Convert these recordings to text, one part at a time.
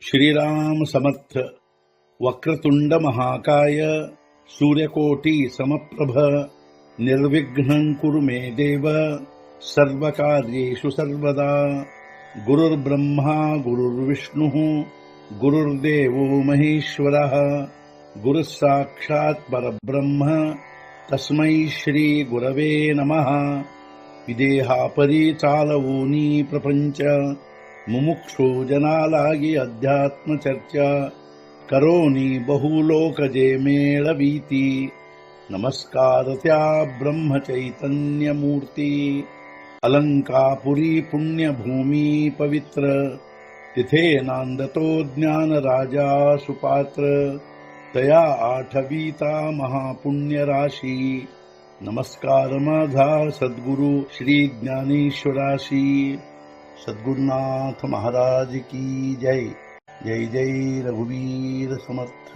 श्रीराम समर्थ. वक्रतुंड महाकाय सूर्यकोटि समप्रभ निर्विघ्नं कुरु मे देव सर्वकार्येषु सर्वदा. गुरुर्ब्रह्मा गुरुर्विष्णुः गुरुर्देवो महेश्वरः गुरुः साक्षात् परब्रह्म तस्मै श्री गुरवे नमः. विदेहापरि चालवोनी प्रपंच मुमुक्षो जनालागी अध्यात्म चर्चा करोनी बहुलोकजे मेळवीती. नमस्कार त्या ब्रह्म चैतन्य मूर्ती. अलंकापुरी पुण्यभूमी पवित्र तिथे नांदतो ज्ञान राजा सुपात्र. तया आठवीता महापुण्य राशी. नमस्कार माझा सद्गुरु श्री ज्ञानेश्वराशी. सद्गुरुनाथ महाराज की जय. जय जय रघुवीर समर्थ.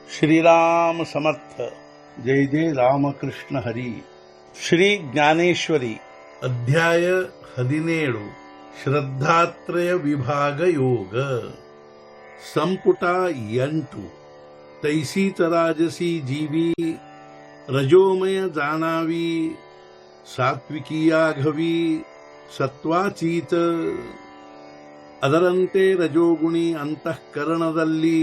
श्रीराम समर्थ. जय जय रामकृष्ण हरी. ಶ್ರೀ ಜ್ಞಾನೇಶ್ವರಿ ಅಧ್ಯಾಯ 17 ಶ್ರದ್ಧಾತ್ರಯ ವಿಭಾಗ ಯೋಗ. ಸಂಪುಟ 8. ತೈಸೀತ ರಾಜಸಿ ಜೀವಿ ರಜೋಮಯ ಜಾಣಾವಿ ಸಾತ್ವಿಕೀಯಾಘವಿ ಸತ್ವಾಚೀತ. ಅದರಂತೆ ರಜೋಗುಣಿ ಅಂತಃಕರಣದಲ್ಲಿ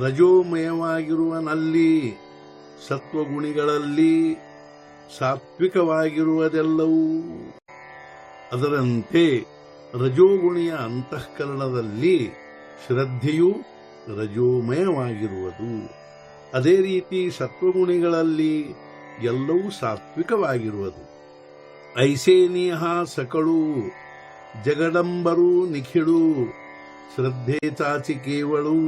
ರಜೋಮಯವಾಗಿರುವನಲ್ಲಿ ಸತ್ವಗುಣಿಗಳಲ್ಲಿ ಸಾತ್ವಿಕವಾಗಿರುವುದೆಲ್ಲವೂ. ಅದರಂತೆ ರಜೋಗುಣಿಯ ಅಂತಃಕರಣದಲ್ಲಿ ಶ್ರದ್ಧೆಯು ರಜೋಮಯವಾಗಿರುವುದು. ಅದೇ ರೀತಿ ಸತ್ವಗುಣಿಗಳಲ್ಲಿ ಎಲ್ಲವೂ ಸಾತ್ವಿಕವಾಗಿರುವುದು. ಐಸೇನಿಯ ಸಕಳು ಜಗಡಂಬರು ನಿಖಿಳು ಶ್ರದ್ಧೆ ಚಾಚಿ ಕೇವಳು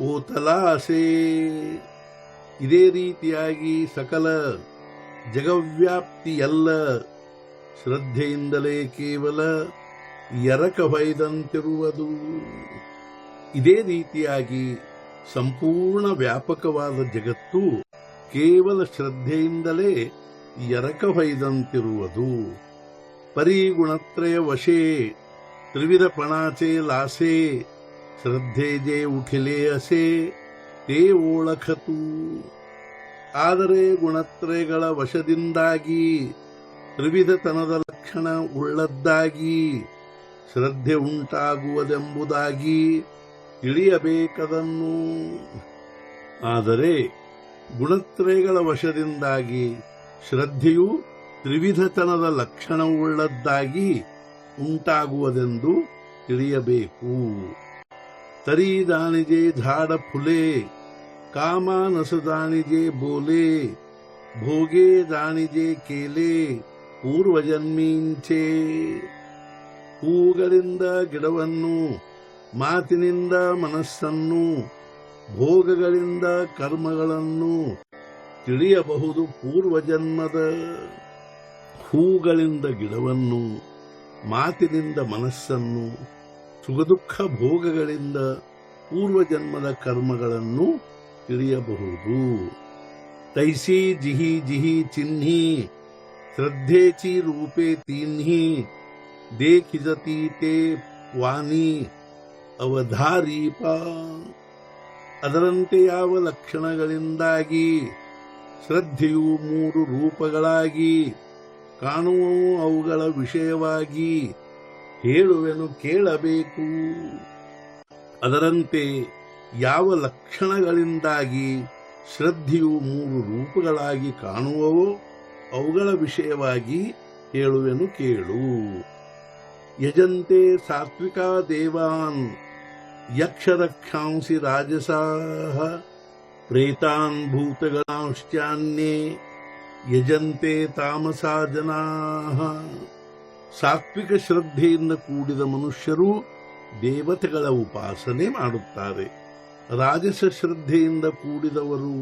ಓತಲಾಸೆ. ಇದೇ ರೀತಿಯಾಗಿ ಸಕಲ ಜಗವ್ಯಾಪ್ತಿಯಲ್ಲ ಶ್ರದ್ಧೆಯಿಂದಲೇ ಕೇವಲ ಎರಕ ಹೊಯ್ದಂತಿರುವುದು. ಇದೇ ರೀತಿಯಾಗಿ ಸಂಪೂರ್ಣ ವ್ಯಾಪಕವಾದ ಜಗತ್ತು ಕೇವಲ ಶ್ರದ್ಧೆಯಿಂದಲೇ ಎರಕ ಹೊಯ್ದಂತಿರುವುದು. ಪರಿಗುಣತ್ರಯ ವಶೇ ತ್ರಿವಿಧ ಪಣಾಚೆ ಲಾಸೆ ಶ್ರದ್ಧೆ ಜೆ ಉಠಿಲೆ ಅಸೆ ತೇ ಓಳಖತು. ಆದರೆ ಗುಣತ್ರಯಗಳ ವಶದಿಂದಾಗಿ ತ್ರಿವಿಧತನದ ಲಕ್ಷಣ ಉಳ್ಳದ್ದಾಗಿ ಶ್ರದ್ಧೆ ಉಂಟಾಗುವುದೆಂಬುದಾಗಿ ತಿಳಿಯಬೇಕದನ್ನು. ಆದರೆ ಗುಣತ್ರಯಗಳ ವಶದಿಂದಾಗಿ ಶ್ರದ್ಧೆಯು ತ್ರಿವಿಧತನದ ಲಕ್ಷಣವುಳ್ಳದ್ದಾಗಿ ಉಂಟಾಗುವುದೆಂದು ತಿಳಿಯಬೇಕು. ತರಿ ದಾಣಿಜೆ ಝಾಡ ಫುಲೆ ಕಾಮ ನಸದಾಣಿಜೆ ಬೋಲೆ ಭೋಗೆ ದಾಣಿಜೆ ಕೇಲೆ ಪೂರ್ವಜನ್ಮೀಂಚೆ. ಹೂಗಳಿಂದ ಗಿಡವನ್ನು, ಮಾತಿನಿಂದ ಮನಸ್ಸನ್ನು, ಭೋಗಗಳಿಂದ ಕರ್ಮಗಳನ್ನು ತಿಳಿಯಬಹುದು ಪೂರ್ವಜನ್ಮದ. ಹೂಗಳಿಂದ ಗಿಡವನ್ನು, ಮಾತಿನಿಂದ ಮನಸ್ಸನ್ನು, ಸುಖದುಃಖ ಭೋಗಗಳಿಂದ ಪೂರ್ವಜನ್ಮದ ಕರ್ಮಗಳನ್ನು ತಿಳಿಯಬಹುದು. ತೈಸಿ ಜಿಹಿ ಜಿಹಿ ಚಿಹ್ನಿ ಶ್ರದ್ಧೇಚಿ ರೂಪೇ ತೀನ್ಹಿ ದೇಖಿಜತಿ ತೇ ವಾನಿ ಅವಧಾರೀಪ. ಅದರಂತೆ ಯಾವ ಲಕ್ಷಣಗಳಿಂದಾಗಿ ಶ್ರದ್ಧೆಯು 3 ರೂಪಗಳಾಗಿ ಕಾಣುವವು ಅವುಗಳ ವಿಷಯವಾಗಿ ಹೇಳುವೆನು ಕೇಳಬೇಕು. ಅದರಂತೆ ಯಾವ ಲಕ್ಷಣಗಳಿಂದಾಗಿ ಶ್ರದ್ಧೆಯು 3 ರೂಪಗಳಾಗಿ ಕಾಣುವವೋ ಅವುಗಳ ವಿಷಯವಾಗಿ ಹೇಳುವೆನು ಕೇಳು. ಯಜಂತೆ ಸಾತ್ವಿಕಾ ದೇವಾನ್ ಯಕ್ಷರಕ್ಷಾಂಸಿ ರಾಜಸಾಃ ಪ್ರೇತಾನ್ ಭೂತಗಣಾಂಶ್ಚಾನ್ಯೇ ಯಜಂತೆ ತಾಮಸಾ ಜನಾಃ. ಸಾತ್ವಿಕ ಶ್ರದ್ಧೆಯಿಂದ ಕೂಡಿದ ಮನುಷ್ಯರು ದೇವತೆಗಳ ಉಪಾಸನೆ ಮಾಡುತ್ತಾರೆ. ರಾಜಸ ಶ್ರದ್ಧೆಯಿಂದ ಕೂಡಿದವರು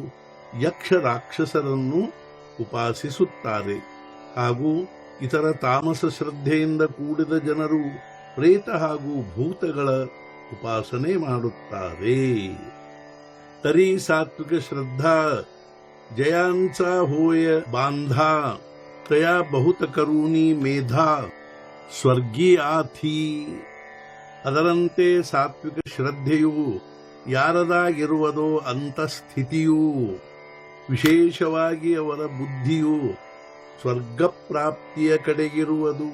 ಯಕ್ಷ ರಾಕ್ಷಸರನ್ನು ಉಪಾಸಿಸುತ್ತಾರೆ. ಹಾಗೂ ಇತರ ತಾಮಸ ಶ್ರದ್ಧೆಯಿಂದ ಕೂಡಿದ ಜನರು ಪ್ರೇತ ಹಾಗೂ ಭೂತಗಳ ಉಪಾಸನೆ ಮಾಡುತ್ತಾರೆ. ತರಿ ಸಾತ್ವಿಕ ಶ್ರದ್ಧಾ जयांचा होय बांधा तया बहुत करुणी मेधा स्वर्गीय आथी. ಅದರಂತೆ ಸಾತ್ವಿಕ ಶ್ರದ್ಧೆಯು ಯಾರದಾಗಿರುವುದೋ ಅಂತಸ್ಥಿತಿಯು, ವಿಶೇಷವಾಗಿ ಅವರ ಬುದ್ಧಿಯು ಸ್ವರ್ಗ ಪ್ರಾಪ್ತಿಯ ಕಡೆಗಿರುವುದು.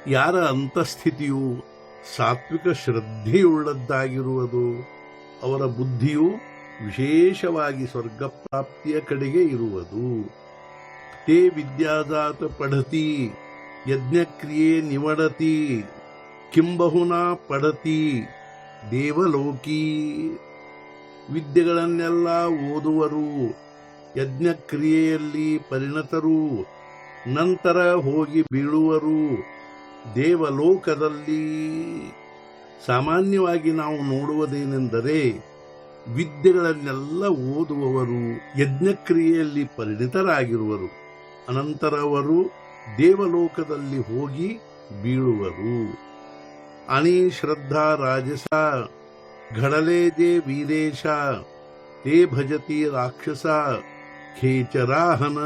ಯಾರ ಅಂತಸ್ಥಿತಿಯು ಸಾತ್ವಿಕ ಶ್ರದ್ಧೆಯುಳ್ಳದ್ದಾಗಿರುವುದು, ಅವರ ಬುದ್ಧಿಯು ವಿಶೇಷವಾಗಿ ಸ್ವರ್ಗ ಪ್ರಾಪ್ತಿಯ ಕಡೆಗೆ ಇರುವುದು. ತೇ ವಿದ್ಯಾದಾತ ಪಢತಿ ಯಜ್ಞಕ್ರಿಯೆ ನಿವಡತಿ, ಕಿಂಬಹುನಾ ಪಢತಿ ದೇವಲೋಕಿ. ವಿದ್ಯೆಗಳನ್ನೆಲ್ಲ ಓದುವರು, ಯಜ್ಞಕ್ರಿಯೆಯಲ್ಲಿ ಪರಿಣತರು, ನಂತರ ಹೋಗಿ ಬೀಳುವರು ದೇವಲೋಕದಲ್ಲಿ. ಸಾಮಾನ್ಯವಾಗಿ ನಾವು ನೋಡುವುದೇನೆಂದರೆ, ವಿದ್ಯೆಗಳನ್ನೆಲ್ಲ ಓದುವವರು ಯಜ್ಞಕ್ರಿಯೆಯಲ್ಲಿ ಪರಿಣಿತರಾಗಿರುವರು, ಅನಂತರ ಅವರು ದೇವಲೋಕದಲ್ಲಿ ಹೋಗಿ ಬೀಳುವರು. ಅಣಿ ಶ್ರದ್ಧಾ ರಾಜಸ ಘಡಲೆ ಜೆ ವೀರೇಶ, ತೇ ಭಜತಿ ರಾಕ್ಷಸ ಖೇಚರಾಹನ.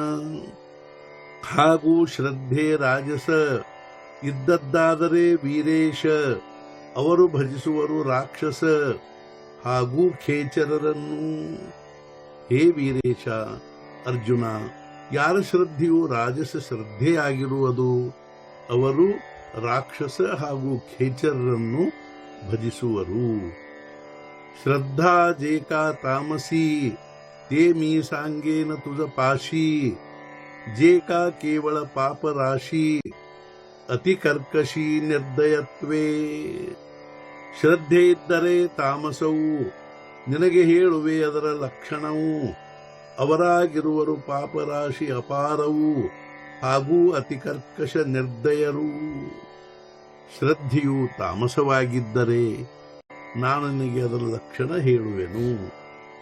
ಹಾಗೂ ಶ್ರದ್ಧೆ ರಾಜಸ ಇದ್ದದ್ದಾದರೆ ವೀರೇಶ, ಅವರು ಭಜಿಸುವರು ರಾಕ್ಷಸ ಹಾಗೂ ಖೇಚರರನ್ನು. ಹೇ ವೀರೇಶ ಅರ್ಜುನ, ಯಾರ ಶ್ರದ್ಧೆಯು ರಾಜಸ ಶ್ರದ್ಧೆಯಾಗಿರುವುದು, ಅವರು ರಾಕ್ಷಸ ಹಾಗೂ ಖೇಚರರನ್ನು ಭಜಿಸುವರು. ಶ್ರದ್ಧಾ ಜೇಕಾ ತಾಮಸಿ, ತೇ ಮೀಸಾಂಗೇನ ತುಜ ಪಾಶಿ, ಜೇಕಾ ಕೇವಲ ಪಾಪ ರಾಶಿ, ಅತಿ ಕರ್ಕಶಿ ನಿರ್ದಯತ್ವೇ. ಶ್ರದ್ಧೆ ಇದ್ದರೆ ತಾಮಸವು, ನಿನಗೆ ಹೇಳುವೆ ಅದರ ಲಕ್ಷಣವು. ಅವರಾಗಿರುವರು ಪಾಪರಾಶಿ ಅಪಾರವು ಹಾಗೂ ಅತಿ ಕರ್ಕಶ ನಿರ್ದಯರು. ಶ್ರದ್ಧೆಯು ತಾಮಸವಾಗಿದ್ದರೆ ನಾನು ನಿನಗೆ ಅದರ ಲಕ್ಷಣ ಹೇಳುವೆನು.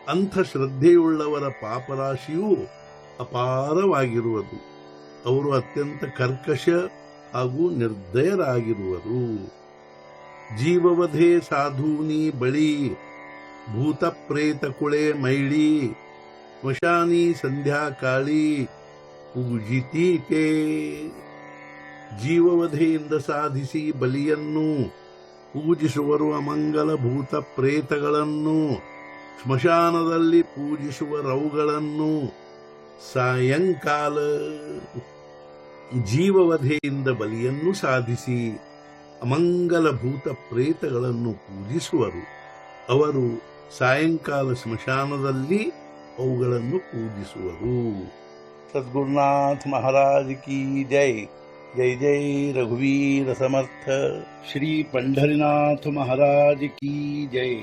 ಅಂಥ ಶ್ರದ್ಧೆಯುಳ್ಳವರ ಪಾಪರಾಶಿಯು ಅಪಾರವಾಗಿರುವುದು, ಅವರು ಅತ್ಯಂತ ಕರ್ಕಶ ಹಾಗೂ ನಿರ್ದಯರಾಗಿರುವರು. ಜೀವವಧೆ ಸಾಧೂನಿ ಬಳಿ, ಭೂತ ಪ್ರೇತ ಕುಳೆ ಮೈಳಿ, ಸ್ಮಶಾನಿ ಸಂಧ್ಯಾಕಾಳಿ ಪೂಜಿತೀತೆ. ಜೀವವಧೆಯಿಂದ ಸಾಧಿಸಿ ಬಲಿಯನ್ನು ಪೂಜಿಸುವರು, ಅಮಂಗಲ ಭೂತ ಪ್ರೇತಗಳನ್ನು ಸ್ಮಶಾನದಲ್ಲಿ ಪೂಜಿಸುವರವುಗಳನ್ನು. ಸಾಯಂಕಾಲ ಜೀವವಧೆಯಿಂದ ಬಲಿಯನ್ನು ಸಾಧಿಸಿ ಅಮಂಗಲ ಭೂತ ಪ್ರೇತಗಳನ್ನು ಪೂಜಿಸುವರು. ಅವರು ಸಾಯಂಕಾಲ ಸ್ಮಶಾನದಲ್ಲಿ ಅವುಗಳನ್ನು ಪೂಜಿಸುವರು. ಸದ್ಗುರುನಾಥ ಮಹಾರಾಜ್ ಕಿ ಜೈ. ಜೈ ಜೈ ರಘುವೀರ ಸಮರ್ಥ. ಶ್ರೀ पंढरीनाथ महाराज की जय.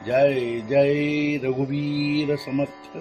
जय जय रघुवीर समर्थ.